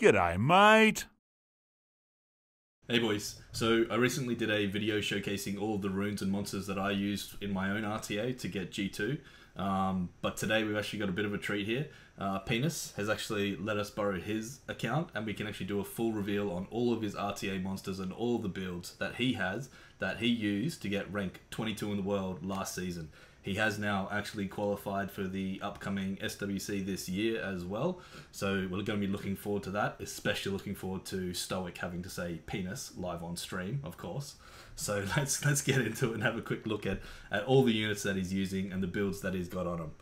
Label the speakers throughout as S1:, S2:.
S1: G'day, mate.
S2: Hey boys, so I recently did a video showcasing all of the runes and monsters that I used in my own RTA to get G2, but today we've actually got a bit of a treat here. PINIS has actually let us borrow his account and we can actually do a full reveal on all of his RTA monsters and all of the builds that he has, that he used to get rank 22 in the world last season. He has now actually qualified for the upcoming SWC this year as well. So we're going to be looking forward to that, especially looking forward to Stoic having to say penis live on stream, of course. So let's get into it and have a quick look at all the units that he's using and the builds that he's got on him.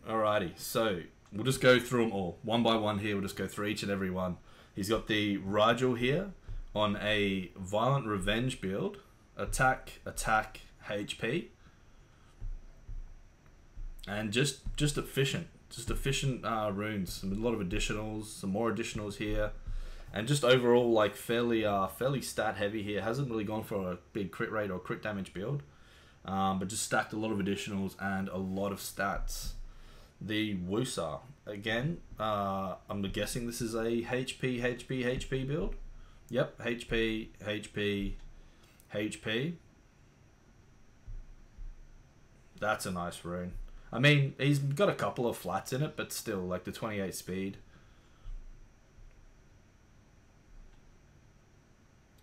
S2: Alrighty, so we'll just go through them all. One by one here, we'll just go through each and every one. He's got the Rigel here on a Violent Revenge build. Attack, HP, and just efficient runes. A lot of additionals, some more additionals here, and just overall like fairly stat heavy here. Hasn't really gone for a big crit rate or crit damage build, but just stacked a lot of additionals and a lot of stats. The Wusa again. I'm guessing this is a HP build. Yep, HP. That's a nice rune. I mean, he's got a couple of flats in it, but still, like the 28 speed.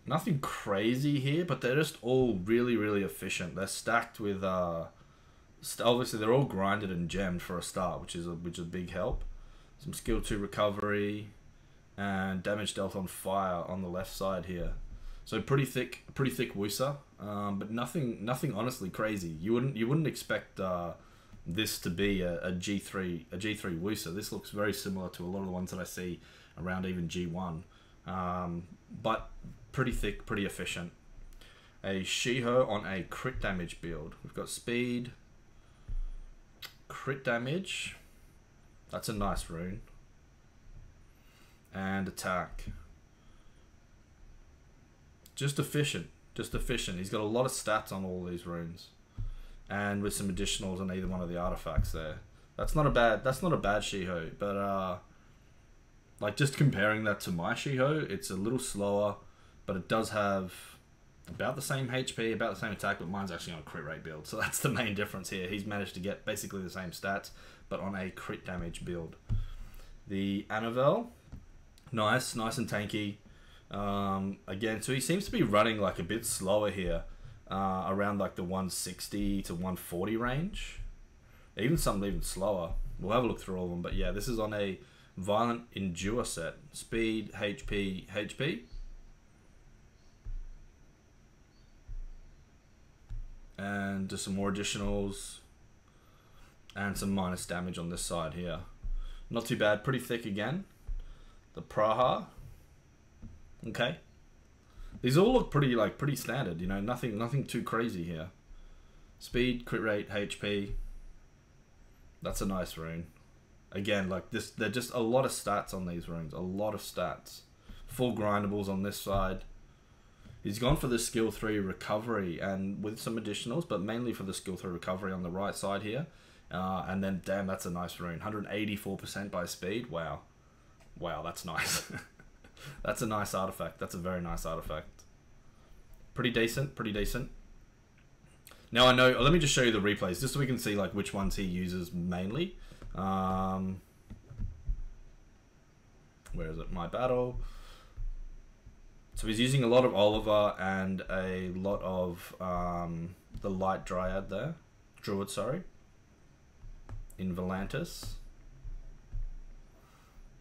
S2: Nothing crazy here, but they're just all really efficient. They're stacked with obviously they're all grinded and gemmed for a start, which is a big help. Some skill 2 recovery and damage dealt on fire on the left side here. So pretty thick Wusa, but nothing honestly crazy. You wouldn't expect this to be a G3 Wusa. This looks very similar to a lot of the ones that I see around even G1, but pretty thick, pretty efficient. A Shiho on a crit damage build. We've got speed, crit damage. That's a nice rune, and attack. Just efficient. He's got a lot of stats on all these runes, and with some additionals on either one of the artifacts there. That's not a bad Shiho, but like just comparing that to my Shiho, it's a little slower, but it does have about the same HP, about the same attack, but mine's actually on a crit rate build, so that's the main difference here. He's managed to get basically the same stats, but on a crit damage build. The Anavel, nice and tanky. Again, so he seems to be running like a bit slower here, around like the 160 to 140 range, even slower. We'll have a look through all of them, but yeah, this is on a Violent Endure set. Speed, HP, and just some more additionals, and some minus damage on this side here. Not too bad, pretty thick again. The Praha. Okay, these all look pretty standard, you know, nothing too crazy here. Speed, crit rate, HP. That's a nice rune. Again, like this, they're just a lot of stats on these runes, a lot of stats. Full grindables on this side. He's gone for the skill 3 recovery and with some additionals, but mainly for the skill 3 recovery on the right side here. And then, damn, that's a nice rune. 184% by speed. Wow, that's nice. That's a nice artifact. That's a very nice artifact. Pretty decent. Now I know, let me just show you the replays, just so we can see like which ones he uses mainly. Where is it? My battle. So he's using a lot of Oliver and a lot of the Light Dryad there. Druid, sorry. In Volantis.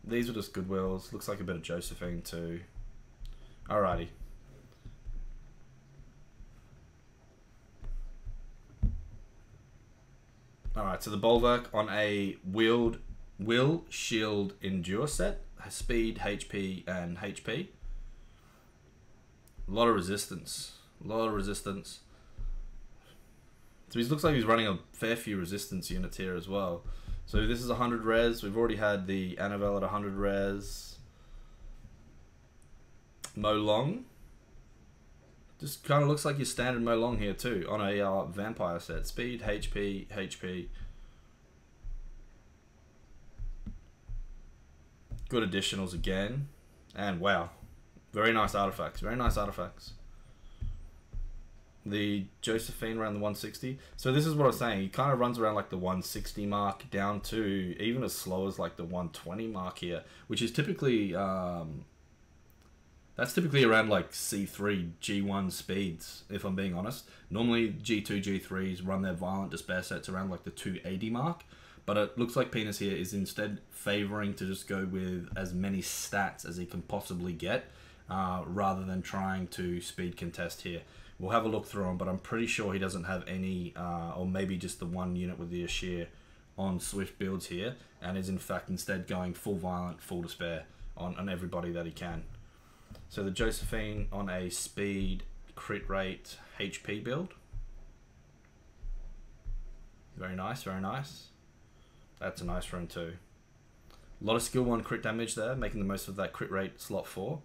S2: These are just Goodwills. Looks like a bit of Josephine too. Alrighty. Alright, so the Bulwark on a Will Shield Endure set. Speed, HP, and HP. A lot of resistance. So he looks like he's running a fair few resistance units here as well. So this is 100 res. We've already had the Anavel at 100 res. Molong. Just kind of looks like your standard Molong here too, on a vampire set. Speed, HP. Good additionals again. And wow. Very nice artifacts. Very nice artifacts. The Josephine around the 160. So this is what I was saying. He kind of runs around like the 160 mark down to even as slow as like the 120 mark here, which is typically that's typically around like C3 G1 speeds, if I'm being honest. Normally G2 G3s run their violent despair sets around like the 280 mark, but it looks like PINIS here is instead favoring to just go with as many stats as he can possibly get, rather than trying to speed contest here. We'll have a look through him, but I'm pretty sure he doesn't have any, or maybe just the one unit with the Ashir on Swift builds here, and is in fact instead going full violent, full despair on everybody that he can. So the Josephine on a speed, crit rate, HP build. Very nice, very nice. That's a nice rune too. A lot of skill 1 crit damage there, making the most of that crit rate slot 4.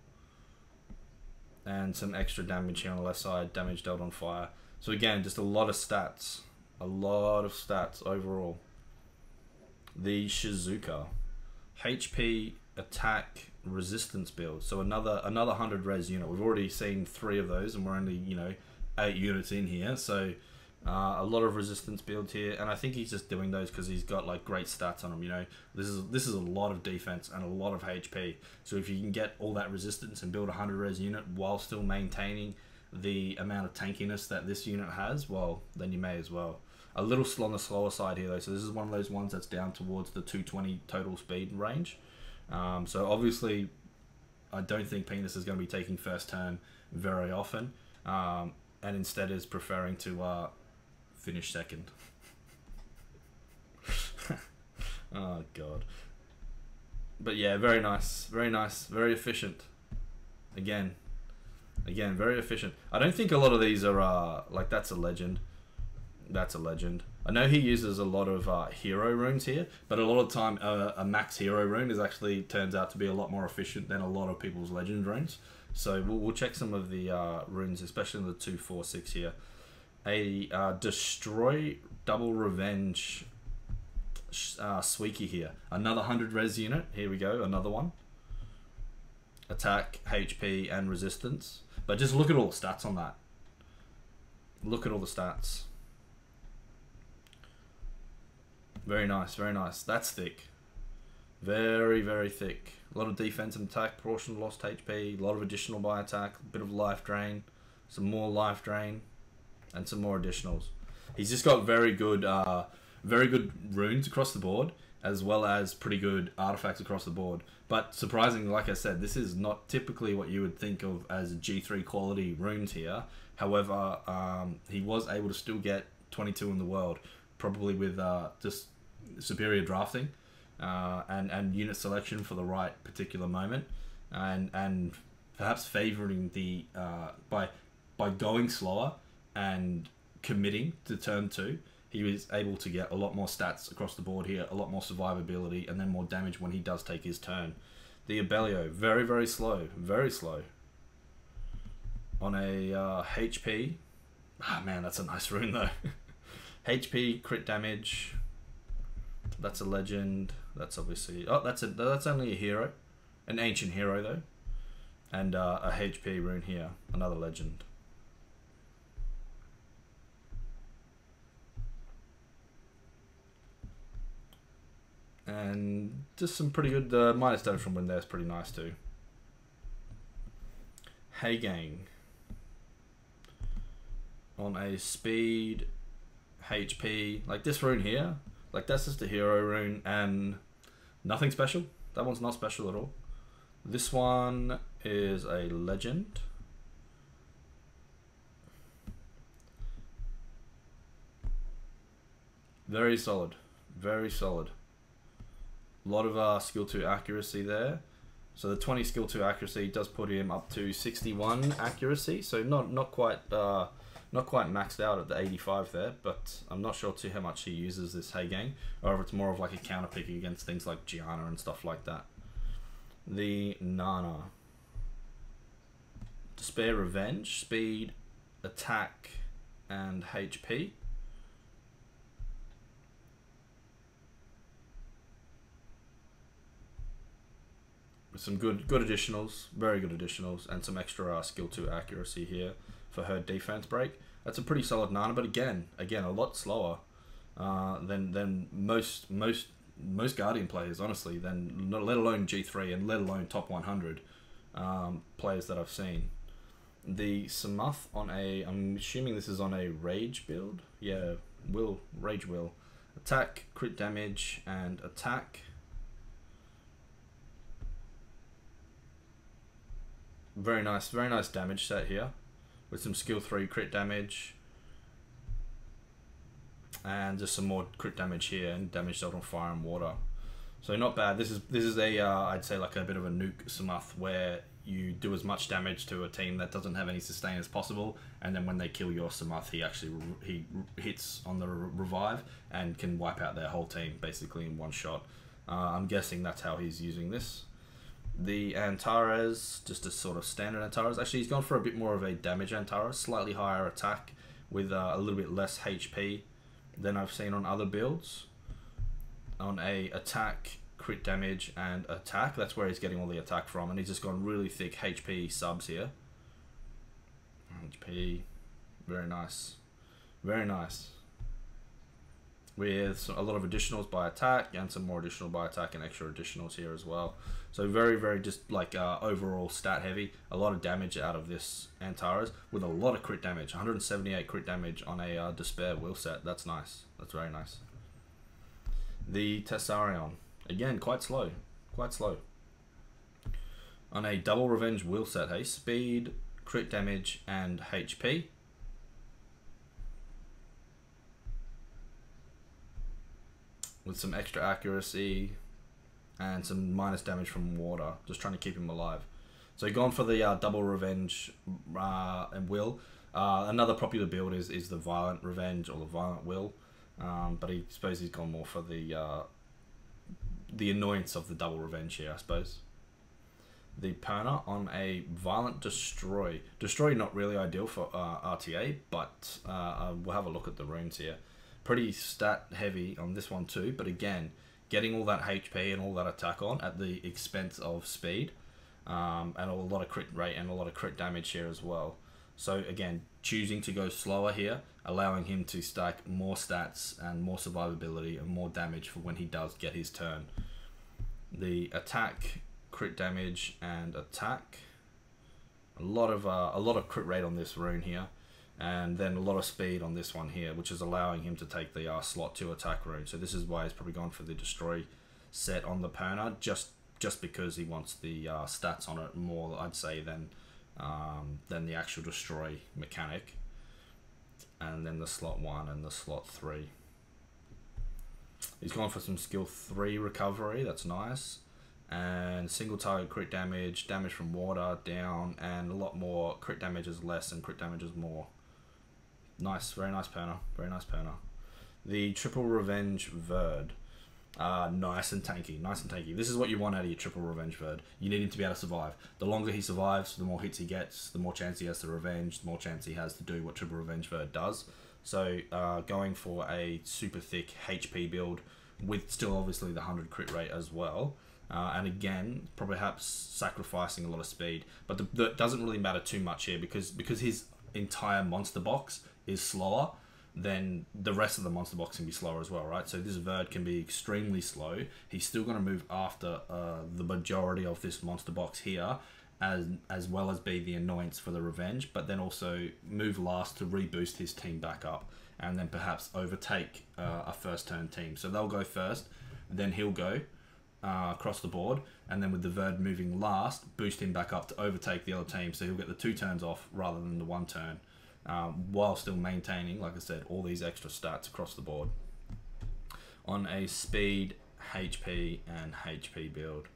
S2: And some extra damage here on the left side, damage dealt on fire. So again, just a lot of stats. A lot of stats overall. The Shizuka. HP, attack, resistance build. So another 100 res unit. We've already seen 3 of those and we're only, you know, 8 units in here. So a lot of resistance builds here. And I think he's just doing those because he's got like great stats on him, you know. This is a lot of defense and a lot of HP. So if you can get all that resistance and build a 100 res unit while still maintaining the amount of tankiness that this unit has, well, then you may as well. A little on the slower side here though. So this is one of those ones that's down towards the 220 total speed range. So obviously I don't think PINIS is going to be taking first turn very often, and instead is preferring to finish second. Oh god. But yeah, very nice, very efficient. Again, very efficient. I don't think a lot of these are like, that's a legend. That's a legend. I know he uses a lot of hero runes here, but a lot of the time a max hero rune is actually turns out to be a lot more efficient than a lot of people's legend runes. So we'll check some of the runes, especially in the 2, 4, 6 here. A destroy double revenge Squeaky here. Another 100 res unit. Here we go, another one. Attack, HP, and resistance. But just look at all the stats on that. Look at all the stats. Very nice, very nice. That's thick. Very, very thick. A lot of defense and attack, proportional lost HP, a lot of additional by attack, a bit of life drain, some more life drain, and some more additionals. He's just got very good runes across the board, as well as pretty good artifacts across the board. But surprisingly, like I said, this is not typically what you would think of as G3 quality runes here. However, he was able to still get 22 in the world, probably with just superior drafting and unit selection for the right particular moment, and perhaps favoring the by going slower and committing to turn 2, he was able to get a lot more stats across the board here, a lot more survivability, and then more damage when he does take his turn. The Abellio, very, very slow, very slow. On a HP, ah man, that's a nice rune though. HP, crit damage, that's a legend. That's obviously, oh, that's only a hero, an ancient hero though, and a HP rune here, another legend. And just some pretty good minus damage from when there's pretty nice too. Hey gang. On a speed, HP, like this rune here, like that's just a hero rune and nothing special. That one's not special at all. This one is a legend. Very solid, very solid. A lot of skill 2 accuracy there. So the 20 skill 2 accuracy does put him up to 61 accuracy. So not quite maxed out at the 85 there, but I'm not sure too how much he uses this Hey Gang, or if it's more of like a counter pick against things like Gianna and stuff like that. The Nana. Despair Revenge, speed, attack, and HP. some good additionals, very good additionals, and some extra skill 2 accuracy here for her defense break. That's a pretty solid Nana, but again, a lot slower than most Guardian players, honestly, than let alone G3 and let alone top 100 players that I've seen. The Samuth on a, I'm assuming this is on a Rage build. Yeah, Rage will. Attack, crit damage, and attack. Very nice damage set here with some skill 3 crit damage and just some more crit damage here and damage dealt on fire and water. So not bad. This is a I'd say like a bit of a nuke Samuth where you do as much damage to a team that doesn't have any sustain as possible, and then when they kill your Samuth, he hits on the revive and can wipe out their whole team basically in one shot. I'm guessing that's how he's using this. The Antares, just a sort of standard Antares. Actually, he's gone for a bit more of a damage Antares, slightly higher attack with a little bit less HP than I've seen on other builds. On a attack, crit damage, and attack, that's where he's getting all the attack from, and he's just gone really thick HP subs here. HP, very nice. Very nice. With a lot of additionals by attack and some more additional by attack and extra additionals here as well. So very just like overall stat heavy. A lot of damage out of this Antares with a lot of crit damage. 178 crit damage on a Despair will set. That's nice. That's very nice. The Tessarion, again quite slow. On a double revenge will set. Hey, speed, crit damage, and HP. With some extra accuracy and some minus damage from water, just trying to keep him alive. So gone for the double revenge and will. Another popular build is the violent revenge or the violent will, but I suppose he's gone more for the annoyance of the double revenge here, I suppose. The Perna on a violent destroy. Destroy not really ideal for RTA, but we'll have a look at the runes here. Pretty stat heavy on this one too, but again, getting all that HP and all that attack on at the expense of speed, and a lot of crit rate and a lot of crit damage here as well. So again, choosing to go slower here, allowing him to stack more stats and more survivability and more damage for when he does get his turn. The attack, crit damage, and attack. A lot of crit rate on this rune here. And then a lot of speed on this one here, which is allowing him to take the slot 2 attack rune. So this is why he's probably gone for the destroy set on the Perna, just because he wants the stats on it more, I'd say, than the actual destroy mechanic. And then the slot 1 and the slot 3. He's gone for some skill 3 recovery, that's nice. And single target crit damage, damage from water down, and a lot more crit damage is less and crit damage is more. Nice, very nice Perna, very nice Perna. The triple revenge Verd, nice and tanky. This is what you want out of your triple revenge Verd. You need him to be able to survive. The longer he survives, the more hits he gets, the more chance he has to revenge, the more chance he has to do what triple revenge Verd does. So going for a super thick HP build with still obviously the 100 crit rate as well. And again, perhaps sacrificing a lot of speed, but that doesn't really matter too much here because his entire monster box is slower, then the rest of the monster box can be slower as well, right? So this Verd can be extremely slow. He's still going to move after the majority of this monster box here, as well as be the annoyance for the revenge, but then also move last to reboost his team back up, and then perhaps overtake a first turn team. So they'll go first, then he'll go across the board, and then with the Verd moving last, boost him back up to overtake the other team, so he'll get the 2 turns off rather than the 1 turn, while still maintaining, like I said, all these extra stats across the board. On a speed, HP, and HP build.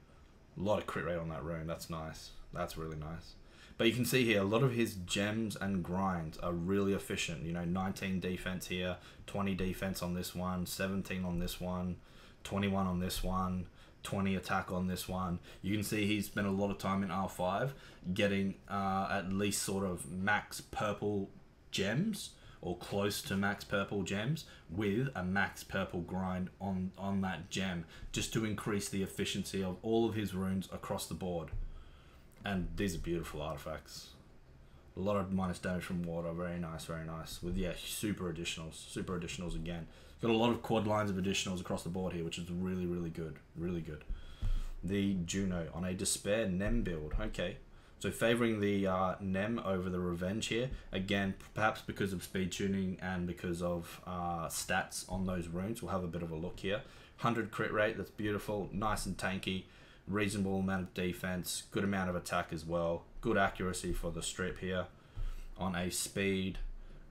S2: A lot of crit rate on that rune, that's nice. That's really nice. But you can see here, a lot of his gems and grinds are really efficient. You know, 19 defense here, 20 defense on this one, 17 on this one, 21 on this one, 20 attack on this one. You can see he's spent a lot of time in R5 getting at least sort of max purple gems or close to max purple gems with a max purple grind on that gem, just to increase the efficiency of all of his runes across the board. And these are beautiful artifacts. A lot of minus damage from water, very nice, very nice. With, yeah, super additionals again. Got a lot of quad lines of additionals across the board here, which is really, really good, really good. The Juno on a Despair Nem build, okay. So favouring the Nem over the Revenge here. Again, perhaps because of speed tuning and because of stats on those runes. We'll have a bit of a look here. 100 crit rate, that's beautiful, nice and tanky. Reasonable amount of defense, good amount of attack as well, good accuracy for the strip here on a speed,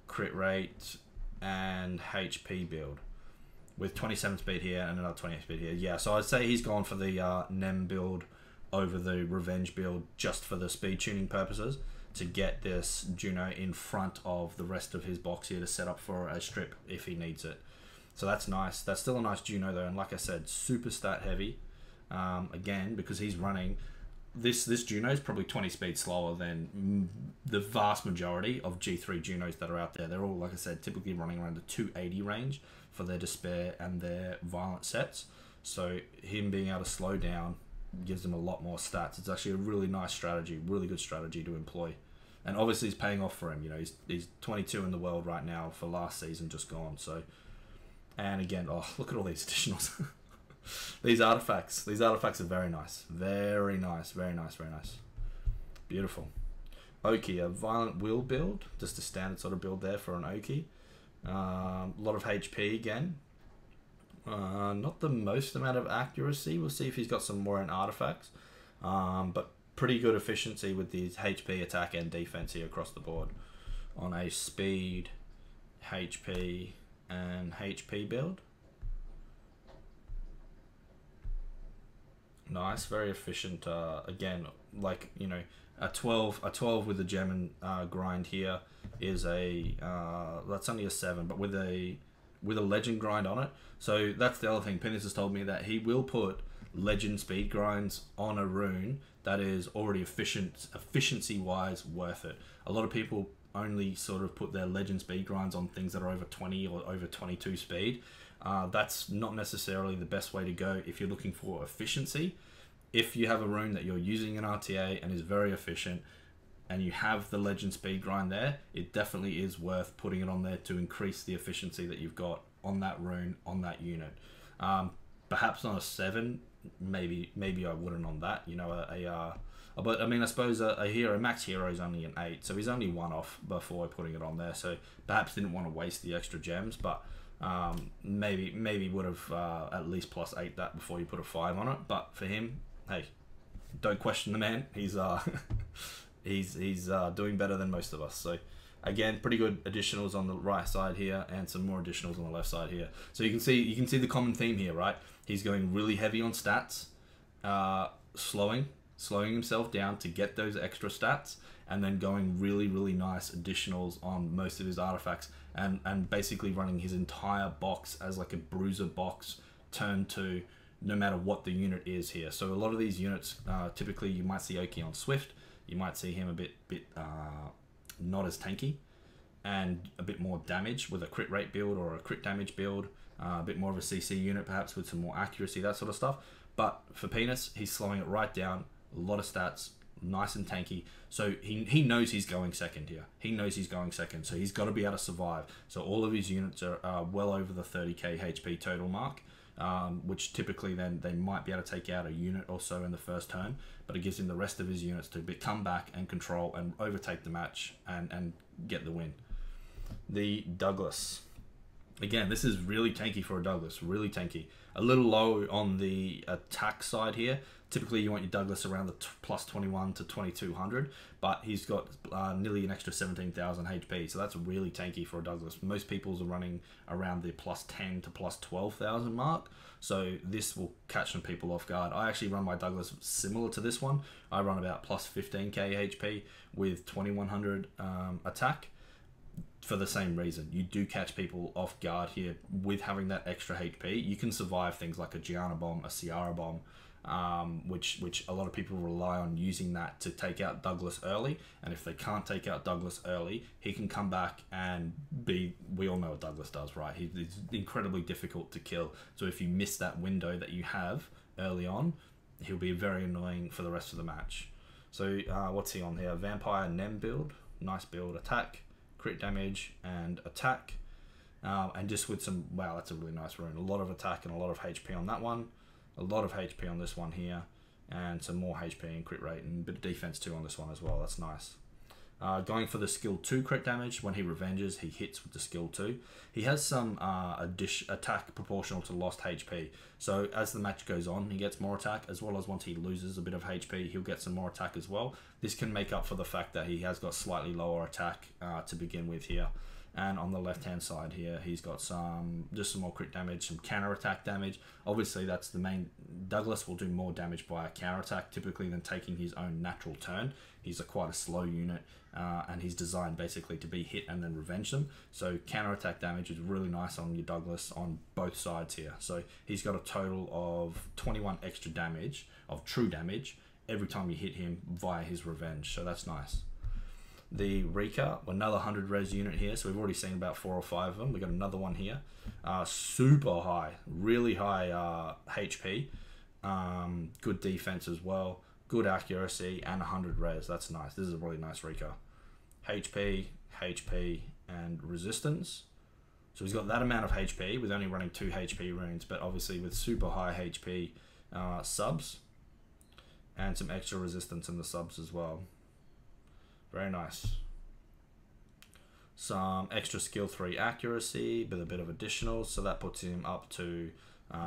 S2: crit rate and HP build with 27 speed here and another 28 speed here. Yeah, so I'd say he's gone for the Nem build over the Revenge build just for the speed tuning purposes, to get this Juno in front of the rest of his box here to set up for a strip if he needs it. So that's nice. That's still a nice Juno though, and like I said, super stat heavy. Again, because he's running this Juno is probably 20 speed slower than the vast majority of G3 Junos that are out there. They're all, like I said, typically running around the 280 range for their Despair and their Violent sets. So him being able to slow down gives them a lot more stats. It's actually a really nice strategy, really good strategy to employ. And obviously it's paying off for him. You know, he's 22 in the world right now for last season just gone. So, and again, oh, look at all these additionals. These artifacts are very nice. Very nice, very nice, very nice. Beautiful. Oki, a Violent Will build. Just a standard sort of build there for an Oki. A lot of HP again. Not the most amount of accuracy. We'll see if he's got some more in artifacts. But pretty good efficiency with these HP, attack, and defense here across the board. On a speed, HP, and HP build. Nice, very efficient. Again, like, you know, a 12 with a gem and grind here is a that's only a 7, but with a legend grind on it. So that's the other thing. PINIS has told me that he will put legend speed grinds on a rune that is already efficiency wise worth it. A lot of people only sort of put their legend speed grinds on things that are over 20 or over 22 speed. That's not necessarily the best way to go if you're looking for efficiency. If you have a rune that you're using in RTA and is very efficient, and you have the legend speed grind there, it definitely is worth putting it on there to increase the efficiency that you've got on that rune, on that unit. Perhaps on a 7, maybe I wouldn't on that. You know, but I mean, I suppose a max hero is only an 8, so he's only 1 off before putting it on there. So perhaps didn't want to waste the extra gems, but maybe would have at least +8 that before you put a 5 on it. But for him, hey, don't question the man. He's he's doing better than most of us. So again, pretty good additionals on the right side here, and some more additionals on the left side here. So you can see the common theme here, right? He's going really heavy on stats, slowing himself down to get those extra stats, and then going really nice additionals on most of his artifacts, and basically running his entire box as like a bruiser box turned to no matter what the unit is here. So a lot of these units, typically you might see Oki on Swift, you might see him a bit not as tanky, and a bit more damage with a crit rate build or a crit damage build, a bit more of a CC unit perhaps with some more accuracy, that sort of stuff. But for PINIS, he's slowing it right down, a lot of stats, nice and tanky. So he knows he's going second here. He knows he's going second, so he's got to be able to survive. So all of his units are well over the 30k HP total mark, which typically then they might be able to take out a unit or so in the first turn, but it gives him the rest of his units to come back and control and overtake the match and get the win. The Douglas. Again, this is really tanky for a Douglas, really tanky. A little low on the attack side here. Typically you want your Douglas around the +21 to 2200, but he's got nearly an extra 17,000 HP, so that's really tanky for a Douglas. Most people's are running around the +10 to +12,000 mark, so this will catch some people off guard. I actually run my Douglas similar to this one. I run about +15k HP with 2100 attack. For the same reason, you do catch people off guard here with having that extra HP. You can survive things like a Gianna bomb, a Ciara bomb, which a lot of people rely on using that to take out Douglas early. And if they can't take out Douglas early, he can come back and be, we all know what Douglas does, right? He's incredibly difficult to kill. So if you miss that window that you have early on, he'll be very annoying for the rest of the match. So what's he on here? Vampire Nem build, nice build, attack, crit damage, and attack. And just with some, wow, that's a really nice rune. A lot of attack and a lot of HP on that one. A lot of HP on this one here. And some more HP and crit rate and a bit of defense too on this one as well. That's nice. Going for the skill 2 crit damage. When he revenges, he hits with the skill 2. He has some attack proportional to lost HP. So as the match goes on, he gets more attack, as well as once he loses a bit of HP, he'll get some more attack as well. This can make up for the fact that he has got slightly lower attack to begin with here. And on the left hand side here, he's got just some more crit damage, some counter attack damage. Obviously that's the main, Douglas will do more damage by a counter attack typically than taking his own natural turn. He's quite a slow unit, and he's designed basically to be hit and then revenge them. So counter attack damage is really nice on your Douglas on both sides here. So he's got a total of 21 extra damage, of true damage, every time you hit him via his revenge. So that's nice. The Rika, another 100 res unit here, so we've already seen about 4 or 5 of them. We got another one here, super high, really high HP, good defense as well, good accuracy, and 100 res. That's nice. This is a really nice Rika. HP, and resistance. So he's got that amount of HP with only running 2 HP runes, but obviously with super high HP subs, and some extra resistance in the subs as well. Very nice. Some extra skill 3 accuracy, with a bit of additionals, so that puts him up to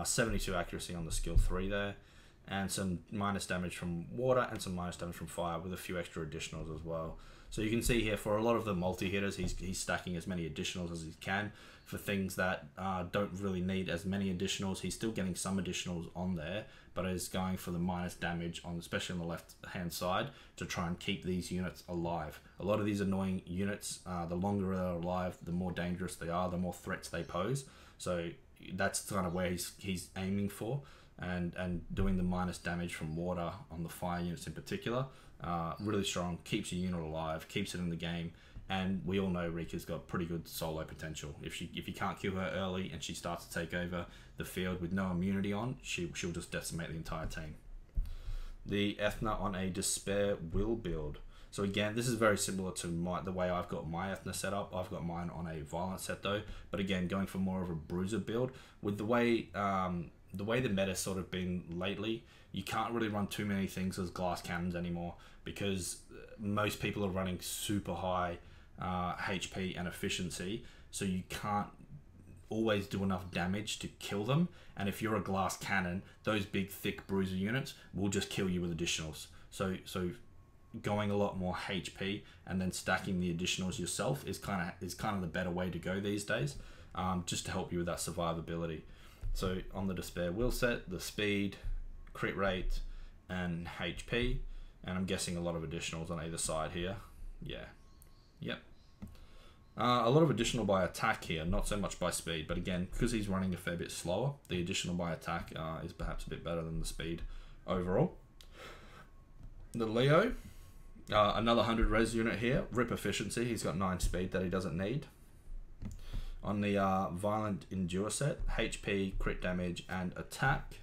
S2: 72 accuracy on the skill 3 there, and some minus damage from water and some minus damage from fire with a few extra additionals as well. So you can see here for a lot of the multi-hitters, he's stacking as many additionals as he can. For things that don't really need as many additionals, he's still getting some additionals on there, but is going for the minus damage, on, especially on the left-hand side, to try and keep these units alive. A lot of these annoying units, the longer they're alive, the more dangerous they are, the more threats they pose. So that's kind of where he's aiming for, and doing the minus damage from water on the fire units in particular. Really strong, keeps your unit alive, keeps it in the game, and we all know Rika's got pretty good solo potential. If you can't kill her early and she starts to take over the field with no immunity on, she'll just decimate the entire team. The Ethna on a Despair Will build. So again, this is very similar to the way I've got my Ethna set up. I've got mine on a Violent set though, but again, going for more of a Bruiser build. With the way the meta's sort of been lately, you can't really run too many things as glass cannons anymore, because most people are running super high HP and efficiency, so you can't always do enough damage to kill them. And if you're a glass cannon, those big thick bruiser units will just kill you with additionals. So going a lot more HP and then stacking the additionals yourself is kind of the better way to go these days, just to help you with that survivability. So on the Despair Will set, the speed, crit rate, and HP, and I'm guessing a lot of additionals on either side here. Yeah, yep. A lot of additional by attack here, not so much by speed, but again, because he's running a fair bit slower, the additional by attack is perhaps a bit better than the speed overall. The Leo, another 100 res unit here, rip efficiency, he's got 9 speed that he doesn't need. On the Violent Endure set, HP, crit damage, and attack.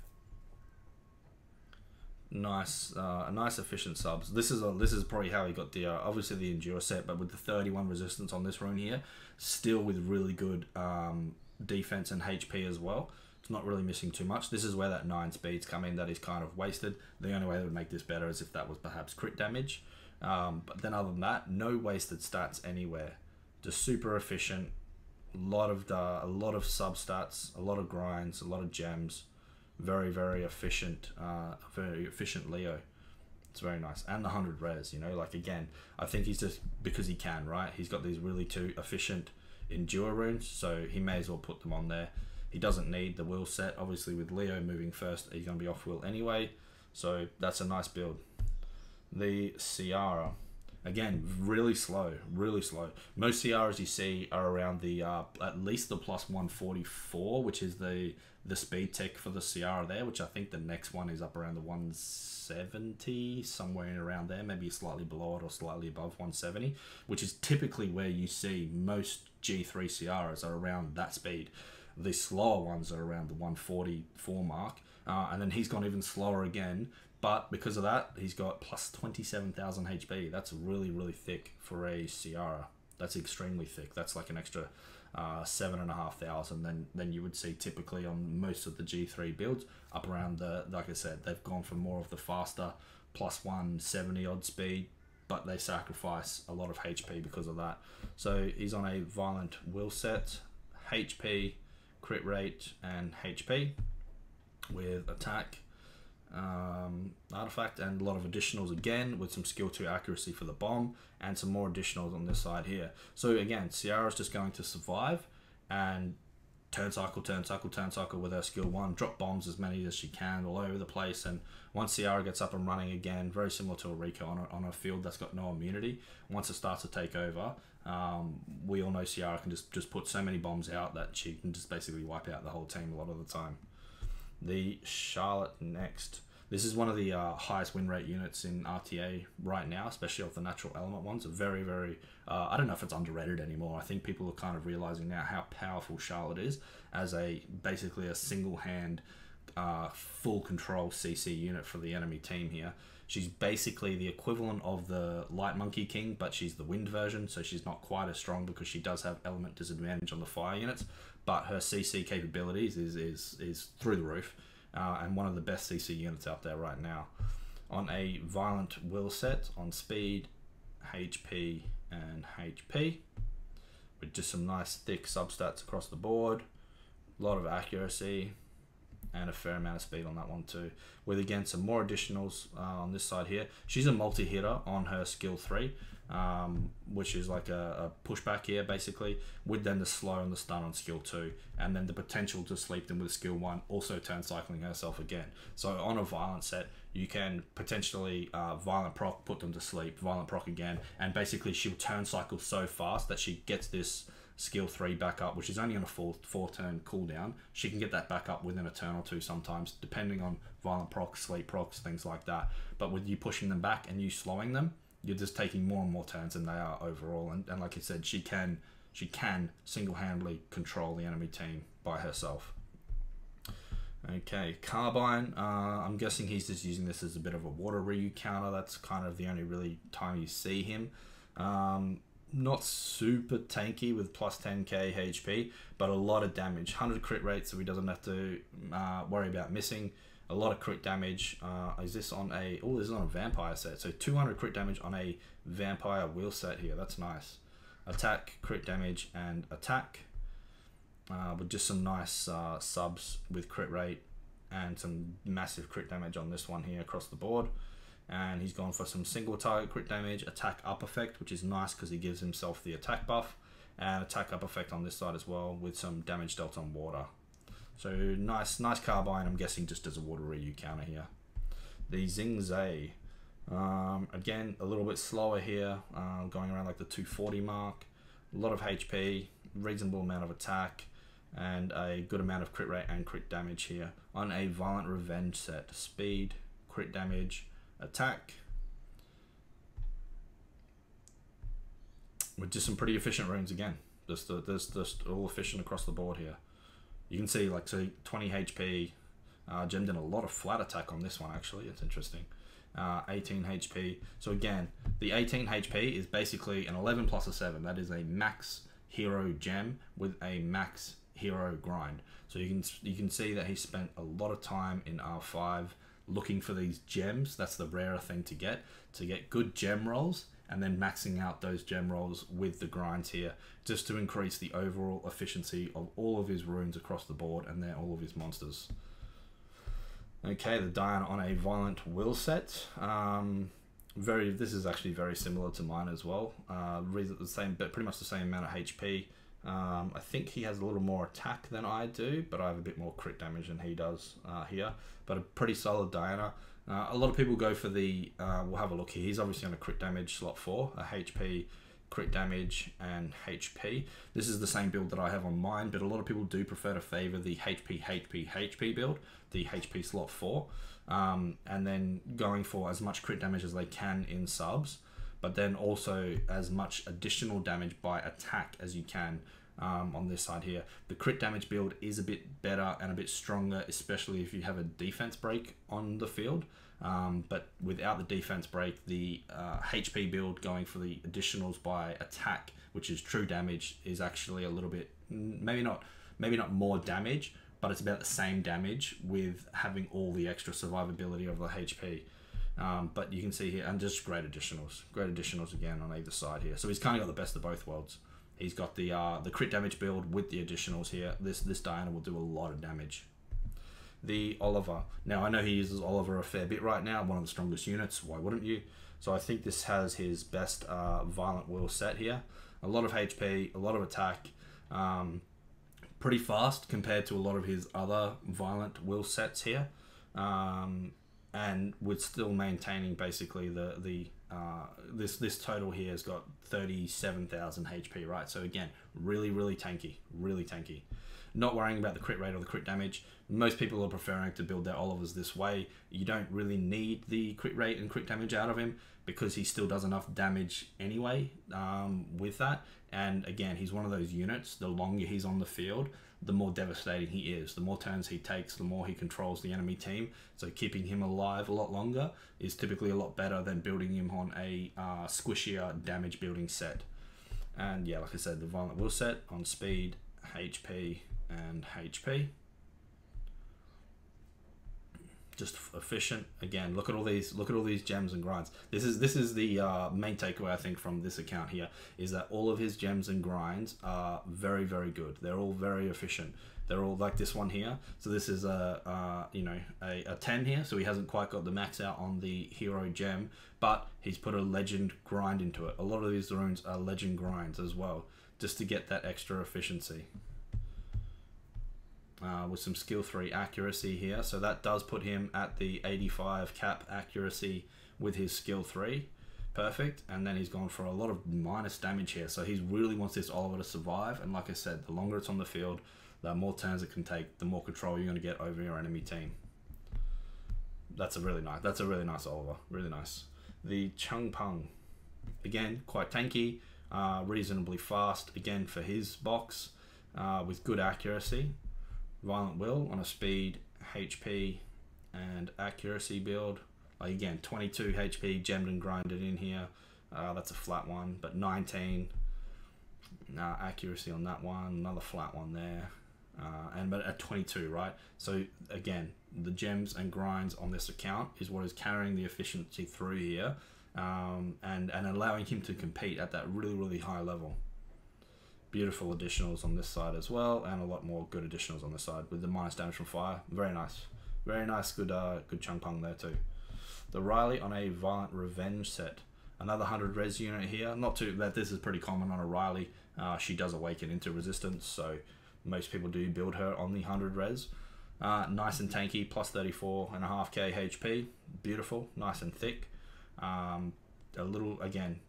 S2: Nice, nice efficient subs. This is probably how he got the obviously the Endure set, but with the 31 resistance on this rune here, still with really good defense and HP as well. It's not really missing too much. This is where that 9 speeds come in. That is kind of wasted. The only way that would make this better is if that was perhaps crit damage. But then other than that, no wasted stats anywhere. Just super efficient. A lot of sub stats, a lot of grinds, a lot of gems. Very, very efficient Leo. It's very nice. And the 100 res, you know, like again, I think he's just, because he can, right? He's got these really 2 efficient Endure runes, so he may as well put them on there. He doesn't need the will set. Obviously with Leo moving first, he's going to be off will anyway, so that's a nice build. The Ciara. Again, really slow, really slow. Most CRs you see are around the at least the plus 144, which is the speed tick for the CR there, which I think the next one is up around the 170, somewhere in around there, maybe slightly below it or slightly above 170, which is typically where you see most G3 CRs are around that speed. The slower ones are around the 144 mark, and then he's gone even slower again. But because of that, he's got plus 27,000 HP. That's really, really thick for a Ciara. That's extremely thick. That's like an extra 7,500 than you would see typically on most of the G3 builds. Up around the, like I said, they've gone for more of the faster plus 170 odd speed, but they sacrifice a lot of HP because of that. So he's on a violent will set, HP, crit rate, and HP with attack, artifact, and a lot of additionals again with some skill 2 accuracy for the bomb and some more additionals on this side here. So again, Ciara's just going to survive and turn cycle with her skill 1, drop bombs as many as she can all over the place, and once Ciara gets up and running again, very similar to a Rika on a field that's got no immunity, once it starts to take over, we all know Ciara can just put so many bombs out that she can just basically wipe out the whole team a lot of the time. The Charlotte next. This is one of the highest win rate units in RTA right now, especially of the natural element ones. Very, very, I don't know if it's underrated anymore. I think people are kind of realizing now how powerful Charlotte is as basically a single hand, full control CC unit for the enemy team here. She's basically the equivalent of the Light Monkey King, but she's the wind version, so she's not quite as strong because she does have element disadvantage on the fire units, but her CC capabilities is through the roof, and one of the best CC units out there right now. On a violent will set on speed, HP, and HP, with just some nice thick substats across the board, a lot of accuracy, and a fair amount of speed on that one too, with again some more additionals on this side here. She's a multi-hitter on her skill 3, which is like a pushback here basically, with then the slow and the stun on skill 2, and then the potential to sleep them with skill 1, also turn cycling herself again. So on a violent set, you can potentially violent proc, put them to sleep, violent proc again, and basically she'll turn cycle so fast that she gets this skill 3 back up, which is only on a four turn cooldown. She can get that back up within a turn or two sometimes, depending on violent procs, sleep procs, things like that. But with you pushing them back and you slowing them, you're just taking more and more turns than they are overall. And like I said, she can single-handedly control the enemy team by herself. Okay, Carbine. I'm guessing he's just using this as a bit of a water Ryu counter. That's kind of the only really time you see him. Not super tanky with plus 10k HP, but a lot of damage. 100 crit rate, so he doesn't have to worry about missing. A lot of crit damage. Is this on a... Oh, this is on a vampire set. So 200 crit damage on a vampire wheel set here. That's nice. Attack, crit damage, and attack. With just some nice subs with crit rate and some massive crit damage on this one here across the board. And he's gone for some single target crit damage, attack up effect, which is nice because he gives himself the attack buff, and attack up effect on this side as well with some damage dealt on water. So nice Carbine, I'm guessing just as a water Ryu counter here. The Xing Zhe, again a little bit slower here, going around like the 240 mark, a lot of HP, reasonable amount of attack, and a good amount of crit rate and crit damage here. On a violent revenge set, speed, crit damage, attack, with just some pretty efficient runes again. Just all efficient across the board here. You can see like 20 HP, gemmed in a lot of flat attack on this one actually, it's interesting. 18 HP. So again, the 18 HP is basically an 11 plus a 7. That is a max hero gem with a max hero grind. So you can see that he spent a lot of time in R5 looking for these gems. That's the rarer thing to get good gem rolls, and then maxing out those gem rolls with the grinds here, just to increase the overall efficiency of all of his runes across the board and then all of his monsters. Okay, the Diana on a violent will set. This is actually very similar to mine as well. The same, but pretty much the same amount of HP, I think he has a little more attack than I do, but I have a bit more crit damage than he does here. But a pretty solid Diana. A lot of people go for the, we'll have a look here. He's obviously on a crit damage slot 4, a HP, crit damage, and HP. This is the same build that I have on mine, but a lot of people do prefer to favor the HP build, the HP slot 4, and then going for as much crit damage as they can in subs, but then also as much additional damage by attack as you can on this side here. The crit damage build is a bit better and a bit stronger, especially if you have a defense break on the field. But without the defense break, the HP build going for the additionals by attack, which is true damage, is actually a little bit, maybe not more damage, but it's about the same damage with having all the extra survivability of the HP. But you can see here, and just great additionals again on either side here. So he's kind of got the best of both worlds. He's got the crit damage build with the additionals here. This Diana will do a lot of damage. The Oliver. Now, I know he uses Oliver a fair bit right now, one of the strongest units. Why wouldn't you? So I think this has his best violent will set here. A lot of HP, a lot of attack. Pretty fast compared to a lot of his other violent will sets here. And with still maintaining basically this total here has got 37,000 HP, right? So again, really tanky, really tanky. Not worrying about the crit rate or the crit damage. Most people are preferring to build their Olivers this way. You don't really need the crit rate and crit damage out of him because he still does enough damage anyway with that. And again, he's one of those units, the longer he's on the field, the more devastating he is. The more turns he takes, the more he controls the enemy team. So keeping him alive a lot longer is typically a lot better than building him on a squishier damage building set. And yeah, like I said, the violent will set on speed, HP, and HP. Just efficient. Again, look at all these gems and grinds. This is the main takeaway I think from this account here, is that all of his gems and grinds are very good. They're all very efficient. They're all like this one here. So this is a 10 here, so he hasn't quite got the max out on the hero gem, but he's put a legend grind into it. A lot of these runes are legend grinds as well, just to get that extra efficiency. With some skill 3 accuracy here, so that does put him at the 85 cap accuracy with his skill 3. Perfect. And then he's gone for a lot of minus damage here, so he really wants this Oliver to survive. And like I said, the longer it's on the field, the more turns it can take, the more control you're going to get over your enemy team. That's a really nice Oliver, really nice. The Chung Pung, again quite tanky, reasonably fast again for his box, with good accuracy. Violent will on a speed, HP, and accuracy build. Like again, 22 HP gemmed and grinded in here. That's a flat one, but 19 accuracy on that one. Another flat one there, but at 22, right? So again, the gems and grinds on this account is what is carrying the efficiency through here, and allowing him to compete at that really high level. Beautiful additionals on this side as well, and a lot more good additionals on this side with the minus damage from fire. Very nice, good Chung Pung there too. The Riley on a violent revenge set, another 100 res unit here. Not too bad. This is pretty common on a Riley. She does awaken into resistance, so most people do build her on the 100 res. Nice and tanky, plus 34.5k HP. Beautiful, nice and thick. A little, again,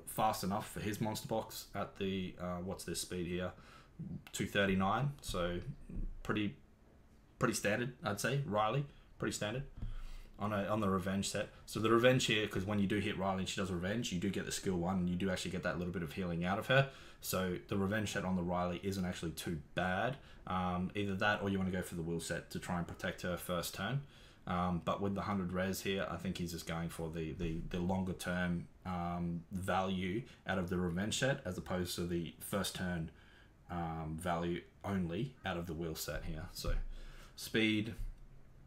S2: fast enough for his monster box at the what's this speed here, 239. So pretty standard, I'd say. Riley, pretty standard on the revenge set. So the revenge here, because when you do hit Riley and she does revenge, you do get the skill 1 and you do actually get that little bit of healing out of her. So the revenge set on the Riley isn't actually too bad. Either that or you want to go for the will set to try and protect her first turn. But with the 100 res here, I think he's just going for the longer term value out of the revenge set, as opposed to the first turn value only out of the will set here. So speed,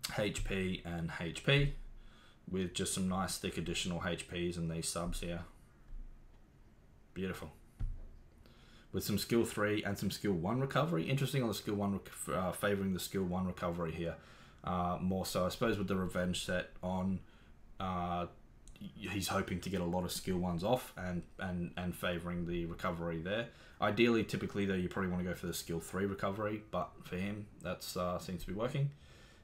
S2: HP, and HP, with just some nice thick additional HPs in these subs here. Beautiful. With some skill 3 and some skill 1 recovery. Interesting on the skill 1, favoring the skill 1 recovery here. More so, I suppose, with the revenge set on, he's hoping to get a lot of skill ones off and favouring the recovery there. Ideally, typically though, you probably want to go for the skill 3 recovery, but for him, that seems to be working.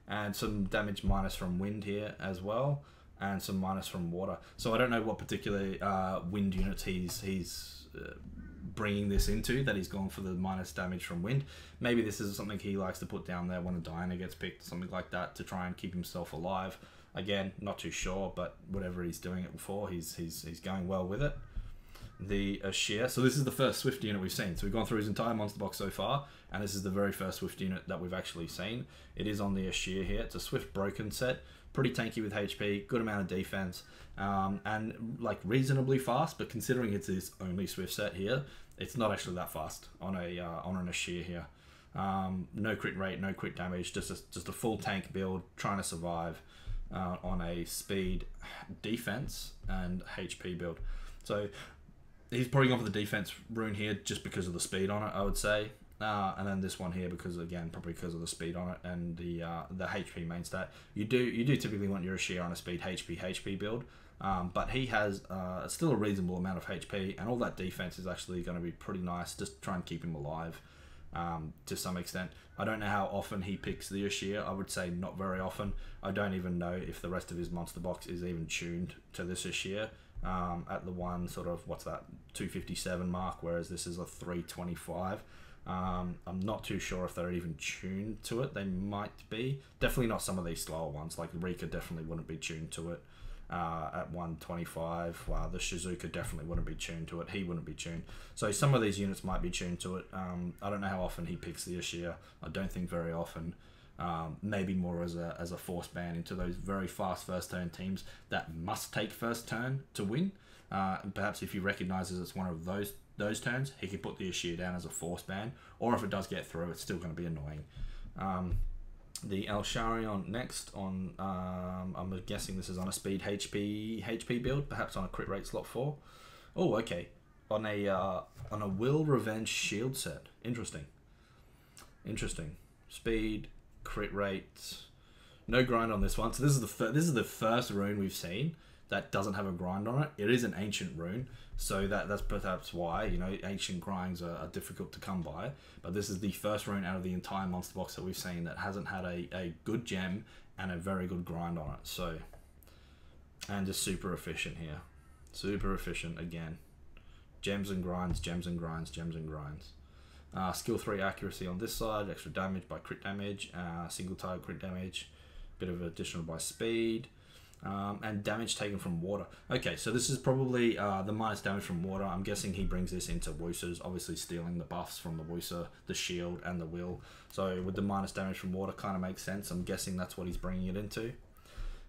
S2: And some damage minus from wind here as well, and some minus from water. So I don't know what particular wind units he's bringing this into, that he's gone for the minus damage from wind. Maybe this is something he likes to put down there when a Diana gets picked, something like that, to try and keep himself alive. Again, not too sure, but whatever he's doing it for, he's going well with it. The Ashir. So this is the first Swift unit we've seen. So we've gone through his entire monster box so far, and this is the very first Swift unit that we've actually seen. It is on the Ashir here. It's a Swift broken set, pretty tanky with HP, good amount of defense, and like reasonably fast. But considering it's his only Swift set here, it's not actually that fast on an Ashir here. No crit rate, no crit damage, just a full tank build, trying to survive on a speed, defense, and HP build. So he's probably gone for the defense rune here just because of the speed on it, I would say. And then this one here because, again, probably because of the speed on it and the HP main stat. You do typically want your Ashir on a speed HP build, but he has still a reasonable amount of HP, and all that defense is actually going to be pretty nice. Just try and keep him alive to some extent. I don't know how often he picks the Ashir. I would say not very often. I don't even know if the rest of his monster box is even tuned to this Ashir. At the one sort of, what's that, 257 mark, whereas this is a 325. I'm not too sure if they're even tuned to it. They might be. Definitely not some of these slower ones. Like Rika definitely wouldn't be tuned to it at 125. Wow, the Shizuka definitely wouldn't be tuned to it. He wouldn't be tuned. So some of these units might be tuned to it. I don't know how often he picks the Ashir. I don't think very often. Maybe more as a force ban into those very fast first turn teams that must take first turn to win. Perhaps if he recognises it's one of those turns, he can put the Ashir down as a force ban, or if it does get through, it's still going to be annoying. The Tessarion next on, I'm guessing this is on a speed HP build, perhaps on a crit rate slot 4. Oh, okay, on a Will Revenge shield set. Interesting. Speed, crit rate, no grind on this one. So this is the first rune we've seen that doesn't have a grind on it. It is an ancient rune, so that's perhaps why, you know, ancient grinds are difficult to come by. But this is the first rune out of the entire monster box that we've seen that hasn't had a good gem and a very good grind on it. So, and just super efficient here, super efficient again. Gems and grinds, gems and grinds, gems and grinds. Skill 3 accuracy on this side, extra damage by crit damage, single target crit damage, bit of additional by speed, and damage taken from water. Okay, so this is probably the minus damage from water. I'm guessing he brings this into Woosers, obviously stealing the buffs from the Wooser, the shield, and the will. So with the minus damage from water, kind of makes sense. I'm guessing that's what he's bringing it into.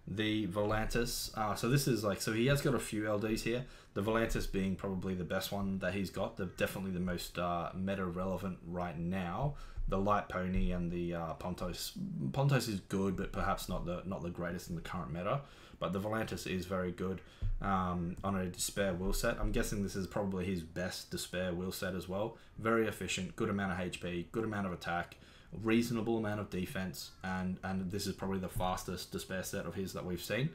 S2: The Volantis, so this is like, so he has got a few LDs here. The Volantis being probably the best one that he's got. They're definitely the most meta relevant right now. The Light Pony and the Pontos. Pontos is good, but perhaps not the greatest in the current meta. But the Volantis is very good on a Despair will set. I'm guessing this is probably his best Despair will set as well. Very efficient, good amount of HP, good amount of attack, reasonable amount of defense, and this is probably the fastest Despair set of his that we've seen,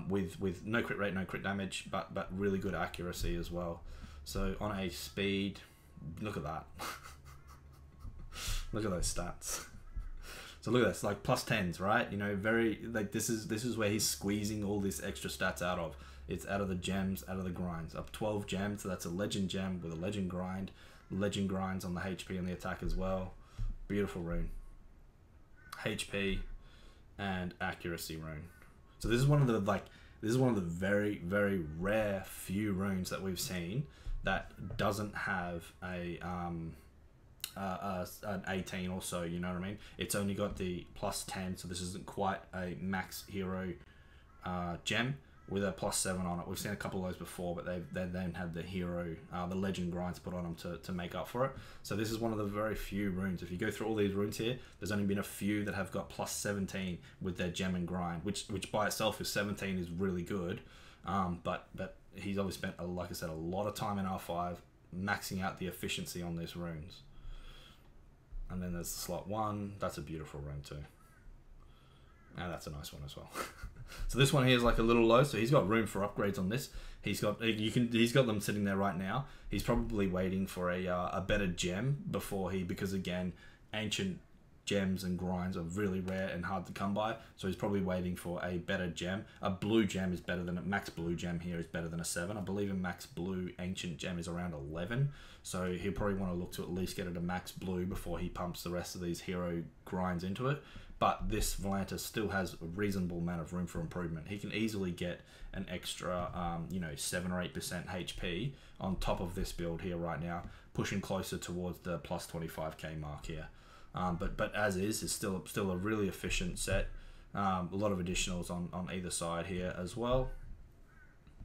S2: with no crit rate, no crit damage, but really good accuracy as well. So on a speed, look at that. Look at those stats. So look at this, like plus 10s, right? You know, very, like this is where he's squeezing all this extra stats out of. It's out of the gems, out of the grinds. Up 12 gems, so that's a legend gem with a legend grind. Legend grinds on the HP and the attack as well. Beautiful rune. HP and accuracy rune. So this is one of the very, very rare few runes that we've seen that doesn't have an 18 or so, you know what I mean? It's only got the plus 10, so this isn't quite a max hero gem with a plus 7 on it. We've seen a couple of those before, but they then had the hero, the legend grinds put on them to make up for it. So this is one of the very few runes. If you go through all these runes here, there's only been a few that have got plus 17 with their gem and grind, which by itself is 17 is really good. But he's obviously spent, like I said, a lot of time in R5 maxing out the efficiency on these runes. And then there's the slot 1. That's a beautiful rune too. And that's a nice one as well. So this one here is like a little low, so he's got room for upgrades on this. He's got them sitting there right now. He's probably waiting for a better gem before because again, ancient gems and grinds are really rare and hard to come by. So he's probably waiting for a better gem. A blue gem is better than a max blue gem here is better than a 7. I believe a max blue ancient gem is around 11. So he'll probably want to look to at least get it a max blue before he pumps the rest of these hero grinds into it. But this Volantis still has a reasonable amount of room for improvement. He can easily get an extra, 7 or 8% HP on top of this build here right now, pushing closer towards the plus 25k mark here. But as is still a really efficient set. A lot of additionals on either side here as well.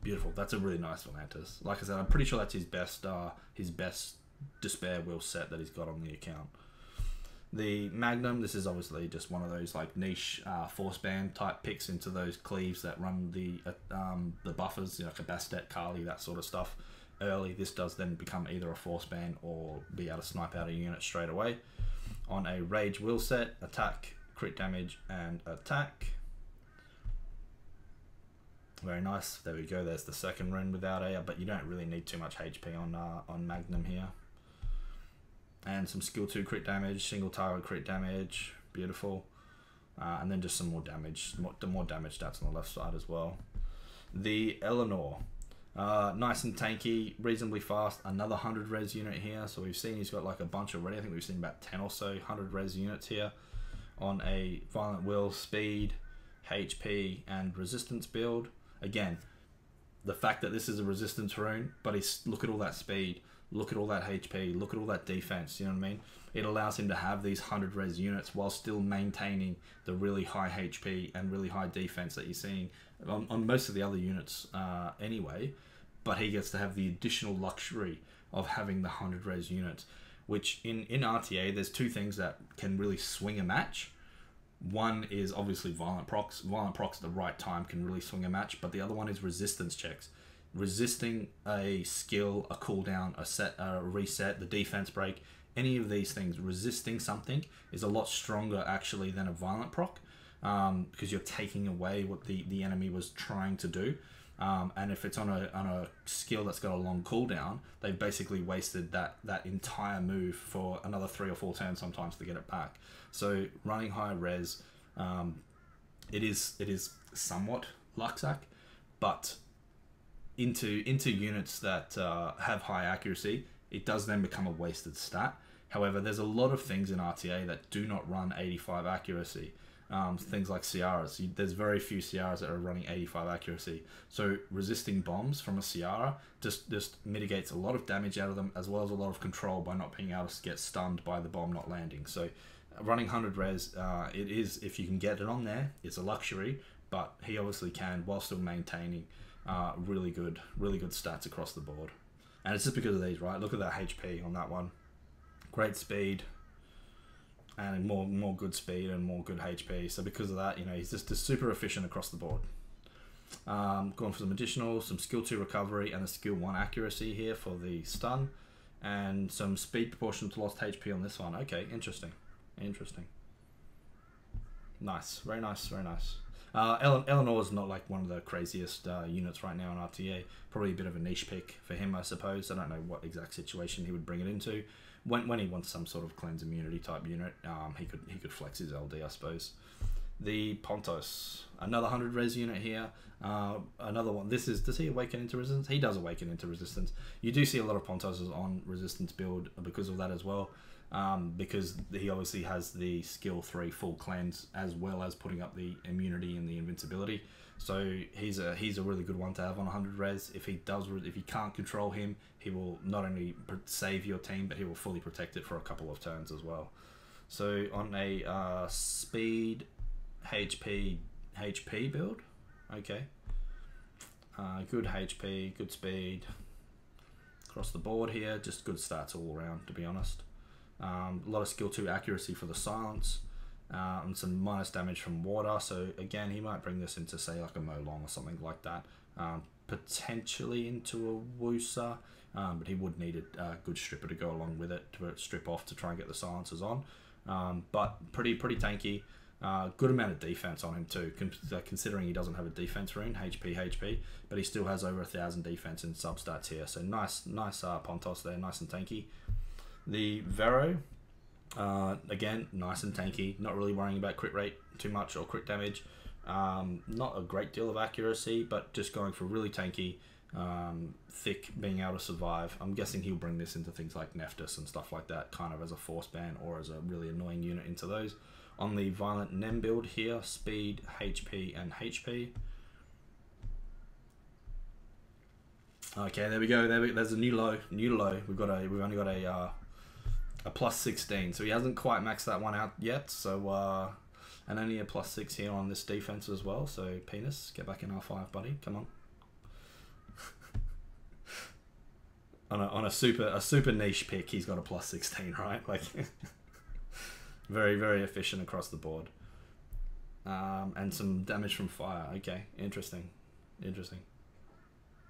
S2: Beautiful. That's a really nice Volantis. Like I said, I'm pretty sure that's his best Despair Wheel set that he's got on the account. The Magnum, this is obviously just one of those like niche force band type picks into those cleaves that run the buffers, like a Bastet, Kali, that sort of stuff. Early, this does then become either a force band or be able to snipe out a unit straight away. On a Rage Wheel set, attack, crit damage, and attack. Very nice. There we go. There's the second rune without a, but you don't really need too much HP on Magnum here. And some skill 2 crit damage, single target crit damage, beautiful. And then just some more damage, more damage stats on the left side as well. The Eleanor, nice and tanky, reasonably fast. Another 100 res unit here. So we've seen he's got like a bunch already. I think we've seen about 10 or so 100 res units here on a violent will, speed, HP, and resistance build. Again, the fact that this is a resistance rune, but look at all that speed. Look at all that HP, look at all that defense, you know what I mean? It allows him to have these 100 res units while still maintaining the really high HP and really high defense that you're seeing on most of the other units anyway, but he gets to have the additional luxury of having the 100 res units, which in RTA, there's two things that can really swing a match. One is obviously violent procs. Violent procs at the right time can really swing a match, but the other one is resistance checks. Resisting a skill, a cooldown, a reset, the defense break, any of these things, resisting something is a lot stronger actually than a violent proc, because you're taking away what the enemy was trying to do. And if it's on a skill that's got a long cooldown, they've basically wasted that entire move for another 3 or 4 turns sometimes to get it back. So running high res, it is somewhat lucksack, but into units that have high accuracy, it does then become a wasted stat. However, there's a lot of things in RTA that do not run 85 accuracy. Things like Ciaras. There's very few Ciaras that are running 85 accuracy. So resisting bombs from a Ciara just mitigates a lot of damage out of them, as well as a lot of control by not being able to get stunned by the bomb not landing. So running 100 res, it is, if you can get it on there, it's a luxury, but he obviously can while still maintaining really good stats across the board. And it's just because of these, right? Look at that HP on that one. Great speed, and more good speed and more good HP. So because of that, he's just super efficient across the board. Going for some additional, some skill 2 recovery and a skill 1 accuracy here for the stun, and some speed proportional to lost HP on this one. Okay, interesting. Nice, very nice, very nice. Eleanor is not like one of the craziest units right now in RTA. Probably a bit of a niche pick for him, I suppose. I don't know what exact situation he would bring it into. When he wants some sort of cleanse immunity type unit, he could flex his LD, I suppose. The Pontos, another 100 res unit here. Another one. Does he awaken into resistance? He does awaken into resistance. You do see a lot of Pontos on resistance build because of that as well. Because he obviously has the skill 3 full cleanse, as well as putting up the immunity and the invincibility. So he's a really good one to have on 100 res. If he can't control him, he will not only save your team, but he will fully protect it for a couple of turns as well. So on a speed HP build, okay, good HP, good speed across the board here. Just good stats all around, to be honest. A lot of skill 2 accuracy for the silence, and some minus damage from water. So again, he might bring this into, say, like a Molong or something like that. Potentially into a Woosa, but he would need a good stripper to go along with it to strip off to try and get the silencers on. But pretty tanky. Good amount of defense on him too, considering he doesn't have a defense rune, HP, but he still has over 1,000 defense in substats here. So nice Pontos there, nice and tanky. The Vero, again, nice and tanky, not really worrying about crit rate too much or crit damage. Not a great deal of accuracy, but just going for really tanky, thick, being able to survive. I'm guessing he'll bring this into things like Nephthys and stuff like that, kind of as a force ban or as a really annoying unit into those. On the Violent Nem build here, speed, HP, and HP. Okay, there we go. There's a new low. We've only got a plus 16, so he hasn't quite maxed that one out yet. So and only a plus 6 here on this defense as well. So PINIS, get back in R5, buddy. Come on. on a super niche pick, he's got a plus 16, right? Like very, very efficient across the board. And some damage from fire. Okay, interesting.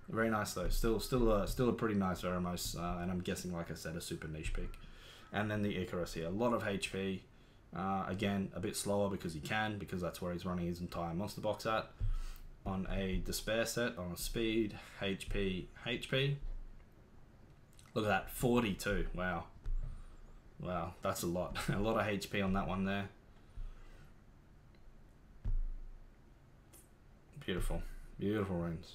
S2: Very nice though. Still a pretty nice Veramos, and I'm guessing, like I said, a super niche pick. And then the Icarus here, a lot of HP. Again, a bit slower because that's where he's running his entire monster box at. On a despair set, on a speed, HP. Look at that, 42. Wow, that's a lot. A lot of HP on that one there. Beautiful runes.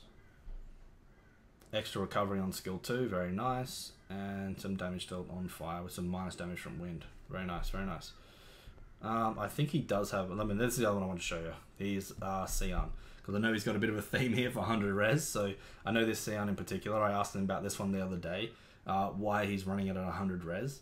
S2: Extra recovery on skill 2, very nice, and some damage dealt on fire with some minus damage from wind. Very nice. I think he does have, this is the other one I want to show you. He's Sion, because I know he's got a bit of a theme here for 100 res, so I know this Sion in particular. I asked him about this one the other day, why he's running it at 100 res.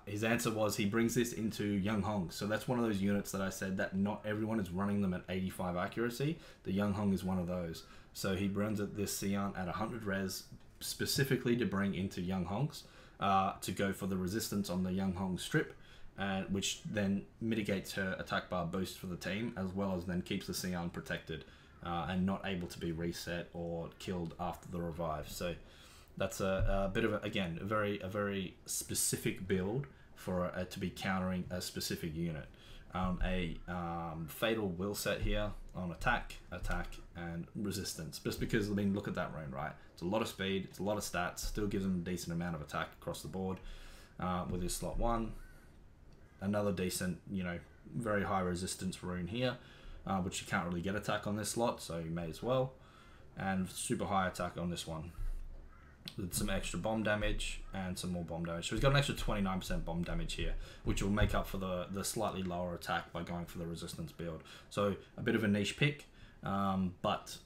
S2: His answer was he brings this into Young Hong. So that's one of those units that I said that not everyone is running them at 85 accuracy. The Young Hong is one of those. So he runs this Sion at 100 res specifically to bring into Young Hongs, to go for the resistance on the Young Hong strip, which then mitigates her attack bar boost for the team, as well as then keeps the Sion protected and not able to be reset or killed after the revive. So that's a bit of a very specific build for to be countering a specific unit. Fatal will set here on attack, and resistance. Just because, look at that rune, right? It's a lot of speed, it's a lot of stats, still gives him a decent amount of attack across the board with his slot 1. Another decent, very high resistance rune here, which you can't really get attack on this slot, so you may as well. And super high attack on this one, with some extra bomb damage and some more bomb damage. So he's got an extra 29% bomb damage here, which will make up for the slightly lower attack by going for the resistance build. So a bit of a niche pick, but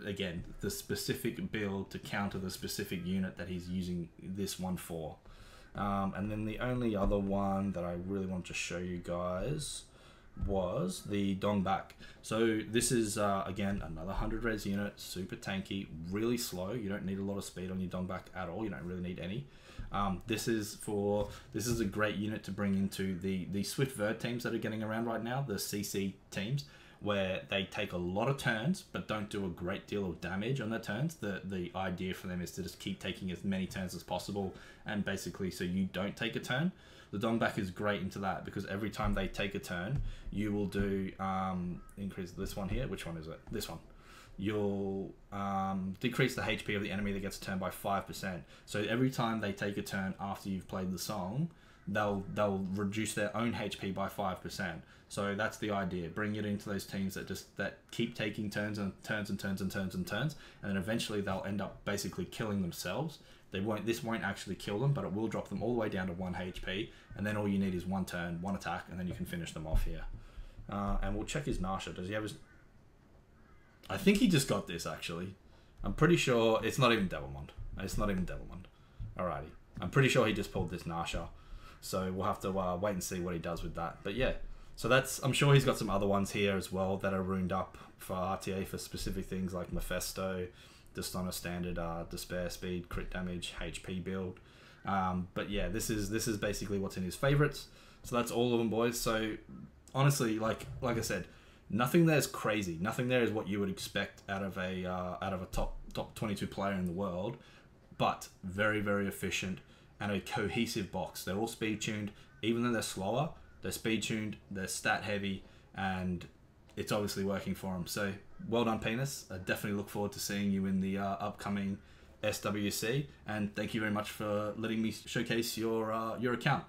S2: again, the specific build to counter the specific unit that he's using this one for. And then the only other one that I really want to show you guys was the Dongbak. So this is again another 100 res unit, super tanky, really slow. You don't need a lot of speed on your Dongbak at all. You don't really need any. This is a great unit to bring into the Swift Verd teams that are getting around right now, the CC teams, where they take a lot of turns but don't do a great deal of damage on their turns. The idea for them is to just keep taking as many turns as possible, and basically so you don't take a turn. The Dongbak is great into that, because every time they take a turn, you will do increase this one here. Which one is it? This one. You'll decrease the HP of the enemy that gets a turn by 5%. So every time they take a turn after you've played the song, they'll reduce their own HP by 5%. So that's the idea. Bring it into those teams that keep taking turns, and then eventually they'll end up basically killing themselves. This won't actually kill them, but it will drop them all the way down to 1 HP, and then all you need is 1 turn, 1 attack, and then you can finish them off here. And we'll check his Nasha. Does he have his... I think he just got this, actually. I'm pretty sure it's not even Devilmond. Alrighty. I'm pretty sure he just pulled this Nasha. So we'll have to wait and see what he does with that. But yeah, so I'm sure he's got some other ones here as well that are runed up for RTA for specific things like Mephisto, just on a standard despair, speed, crit damage, HP build. But yeah, this is basically what's in his favorites. So that's all of them, boys. So honestly, like I said, nothing there's crazy. Nothing there is what you would expect out of a top 22 player in the world, but very, very efficient and a cohesive box. They're all speed tuned. Even though they're slower, They're speed tuned, they're stat heavy, and it's obviously working for them. So well done, PINIS. I definitely look forward to seeing you in the upcoming SWC, and thank you very much for letting me showcase your account.